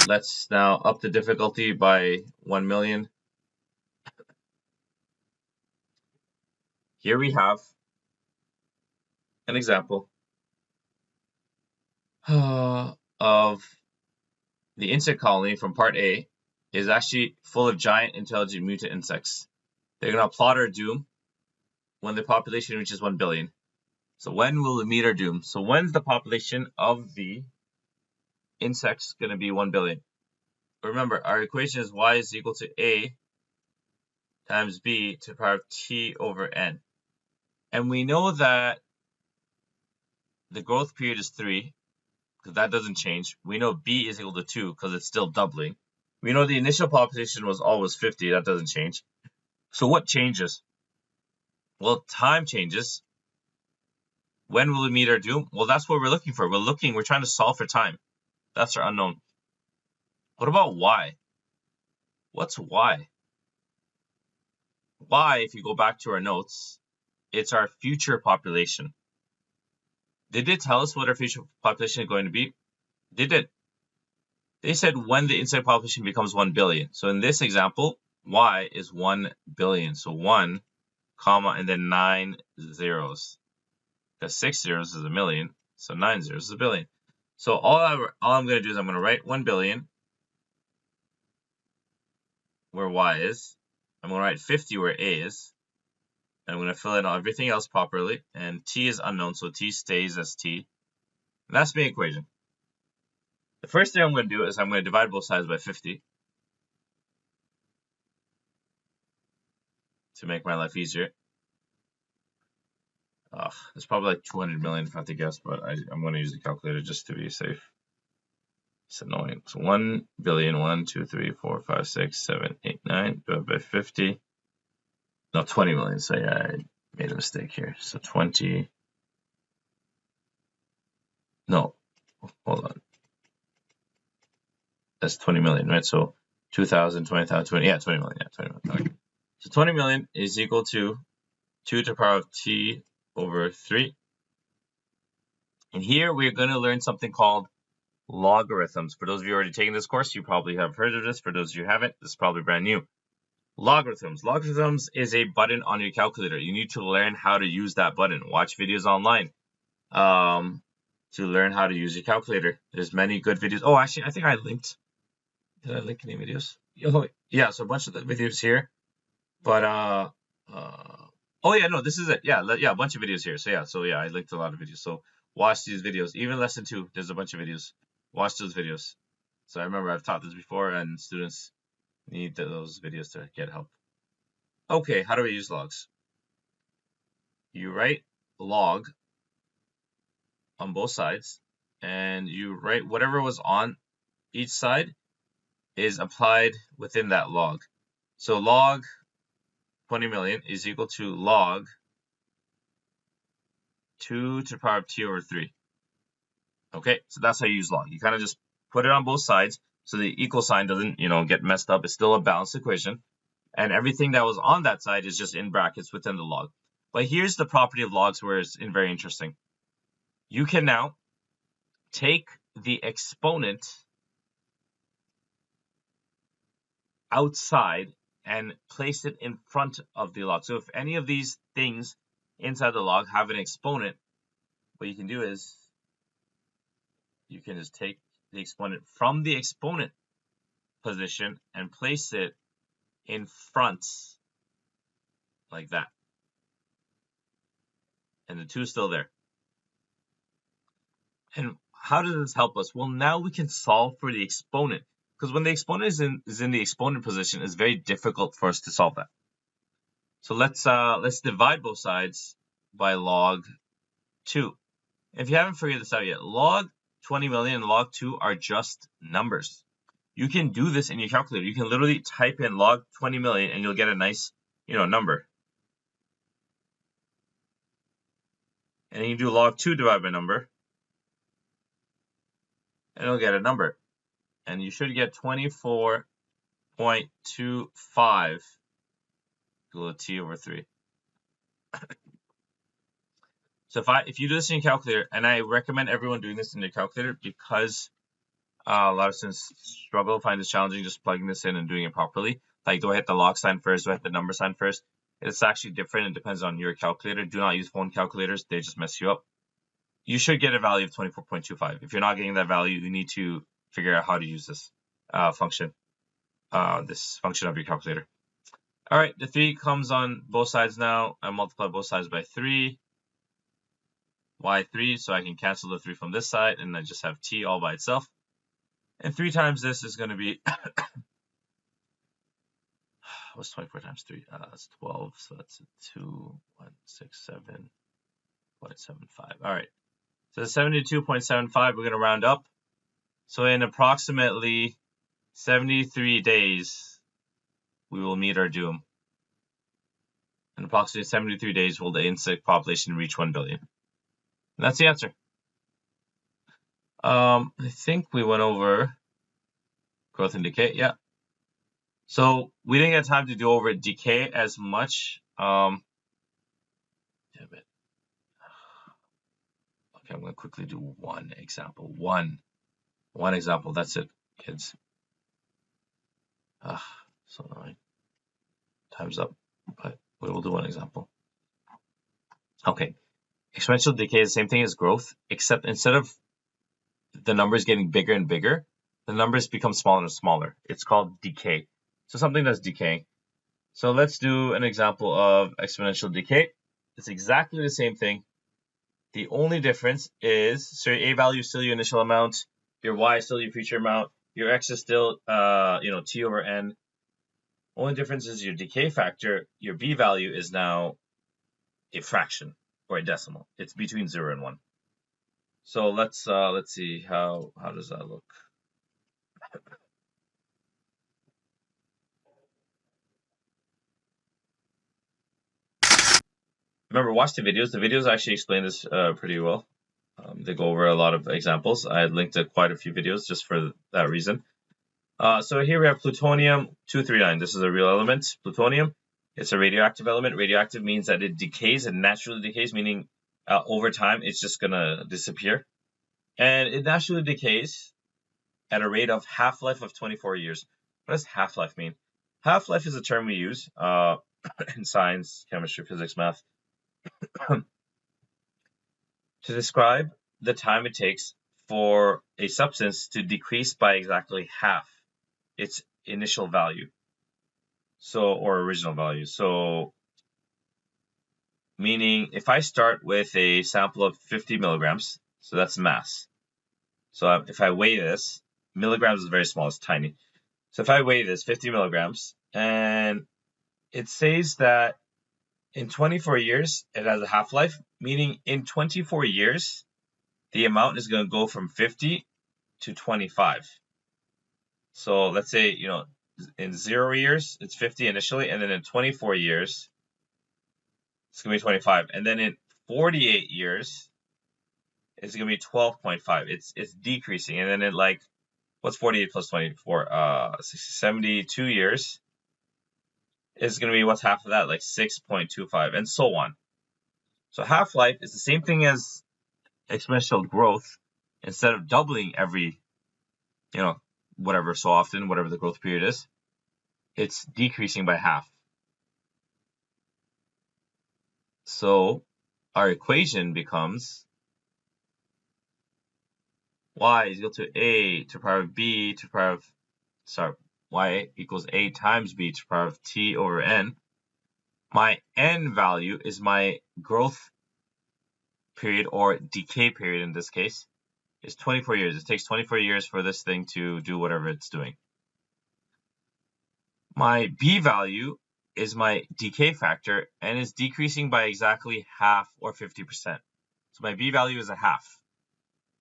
Let's now up the difficulty by 1 million. Here we have an example of the insect colony from part A is actually full of giant intelligent mutant insects. They're going to plot our doom when the population reaches 1 billion. So when will we meet our doom? So when's the population of the insects going to be 1 billion? Remember, our equation is y is equal to a times b to the power of t over n. And we know that the growth period is 3, because that doesn't change. We know b is equal to 2, because it's still doubling. We know the initial population was always 50. That doesn't change. So what changes? Well, time changes. When will we meet our doom? Well, that's what we're looking for. We're trying to solve for time. That's our unknown. What about y? What's y? Y, if you go back to our notes, it's our future population. Did they tell us what our future population is going to be? They did. They said when the insect population becomes 1 billion. So in this example, y is 1 billion. So 1, comma, and then 9 zeros. Because 6 zeros is a million. So 9 zeros is a billion. So all I'm going to do is I'm going to write 1 billion where y is. I'm going to write 50 where a is. And I'm going to fill in everything else properly. And t is unknown, so t stays as t. And that's my equation. The first thing I'm going to do is I'm going to divide both sides by 50 to make my life easier. It's probably like 200 million if I have to guess, but I'm going to use the calculator just to be safe. It's annoying. So 1 billion, 1, 2, 3, 4, 5, 6, 7, 8, 9, divided by 50. No, 20 million. So yeah, I made a mistake here. So 20. No, hold on. That's 20 million, right? So 2,000, 20,000, 20. Yeah, 20 million. Yeah, 20 million. Okay. So 20 million is equal to 2 to the power of t over 3. And here we're going to learn something called logarithms. For those of you already taking this course, you probably have heard of this. For those of you who haven't, this is probably brand new. Logarithms. Logarithms is a button on your calculator. You need to learn how to use that button. Watch videos online to learn how to use your calculator. There's many good videos. Oh, actually, I think I linked. Did I link any videos? Oh, yeah, so a bunch of the videos here. But, oh, yeah, no, this is it. Yeah, a bunch of videos here. So yeah, I linked a lot of videos. So watch these videos. Even lesson 2, there's a bunch of videos. Watch those videos. So I remember I've taught this before, and students need those videos to get help. Okay, how do we use logs? You write log on both sides, and you write whatever was on each side is applied within that log. So log 20 million is equal to log 2 to the power of t over 3. Okay, so that's how you use log. You kind of just put it on both sides so the equal sign doesn't, get messed up. It's still a balanced equation. And everything that was on that side is just in brackets within the log. But here's the property of logs where it's very interesting. You can now take the exponent outside and place it in front of the log. So if any of these things inside the log have an exponent, what you can do is you can just take the exponent from the exponent position and place it in front like that. And the 2 is still there. And how does this help us? Well, now we can solve for the exponent. Because when the exponent is in the exponent position, it's very difficult for us to solve that. So let's divide both sides by log 2. If you haven't figured this out yet, log 20 million and log 2 are just numbers. You can do this in your calculator. You can literally type in log 20 million and you'll get a nice, number. And you can do log 2 divided by number, and you'll get a number. And you should get 24.25 equal to t over 3. So if you do this in your calculator, and I recommend everyone doing this in their calculator because A lot of students struggle, find this challenging just plugging this in and doing it properly. Like, do I hit the log sign first? Do I hit the number sign first? It's actually different. It depends on your calculator. Do not use phone calculators. They just mess you up. You should get a value of 24.25. If you're not getting that value, you need to figure out how to use this function of your calculator. All right, the 3 comes on both sides now. I multiply both sides by 3. Y3, so I can cancel the 3 from this side, and I just have t all by itself. And 3 times this is going to be, what's 24 times 3? That's 12, so that's 2,167.75. All right, so 72.75, we're going to round up. So in approximately 73 days, we will meet our doom. In approximately 73 days, will the insect population reach 1 billion? And that's the answer. I think we went over growth and decay. Yeah. So we didn't get time to do over decay as much. Damn it. Okay, I'm going to quickly do one example. One example. That's it, kids. So annoying. Time's up, but we will do one example. Okay. Exponential decay is the same thing as growth, except instead of the numbers getting bigger and bigger, the numbers become smaller and smaller. It's called decay. So something that's decaying. So let's do an example of exponential decay. It's exactly the same thing. The only difference is, so your A value is still your initial amount, your Y is still your future amount, your X is still, T over N. Only difference is your decay factor, your B value is now a fraction or a decimal. It's between 0 and 1. So let's see how does that look. Remember, watch the videos. The videos actually explain this pretty well. They go over a lot of examples. I linked to quite a few videos just for that reason. So here we have plutonium-239. This is a real element. Plutonium, it's a radioactive element. Radioactive means that it decays, it naturally decays, meaning over time it's just going to disappear. And it naturally decays at a rate of half-life of 24 years. What does half-life mean? Half-life is a term we use in science, chemistry, physics, math, to describe the time it takes for a substance to decrease by exactly half its initial value, or original value. So meaning if I start with a sample of 50 milligrams, so that's mass. So if I weigh this, milligrams is very small, it's tiny. So if I weigh this 50 milligrams, and it says that in 24 years, it has a half-life, meaning in 24 years, the amount is going to go from 50 to 25. So let's say, in 0 years, it's 50 initially, and then in 24 years, it's going to be 25. And then in 48 years, it's going to be 12.5. It's decreasing. And then what's 48 plus 24? 72 years is going to be, what's half of that? Like 6.25, and so on. So half-life is the same thing as exponential growth. Instead of doubling every, whatever so often, whatever the growth period is, it's decreasing by half. So our equation becomes y is equal to a to the power of b to the power of, y equals a times b to the power of t over n. My n value is my growth period, or decay period in this case, is 24 years. It takes 24 years for this thing to do whatever it's doing. My b value is my decay factor and is decreasing by exactly half, or 50%. So my b value is a half.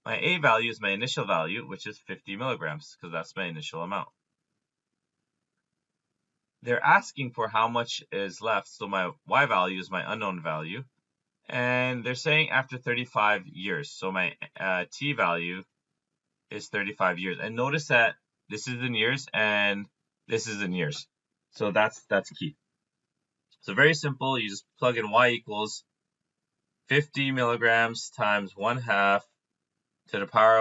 My a value is my initial value, which is 50 milligrams, because that's my initial amount. They're asking for how much is left, so my y value is my unknown value. And they're saying after 35 years, so my t value is 35 years. And notice that this is in years and this is in years. So that's key. So very simple, you just plug in y equals 50 milligrams times 1/2 to the power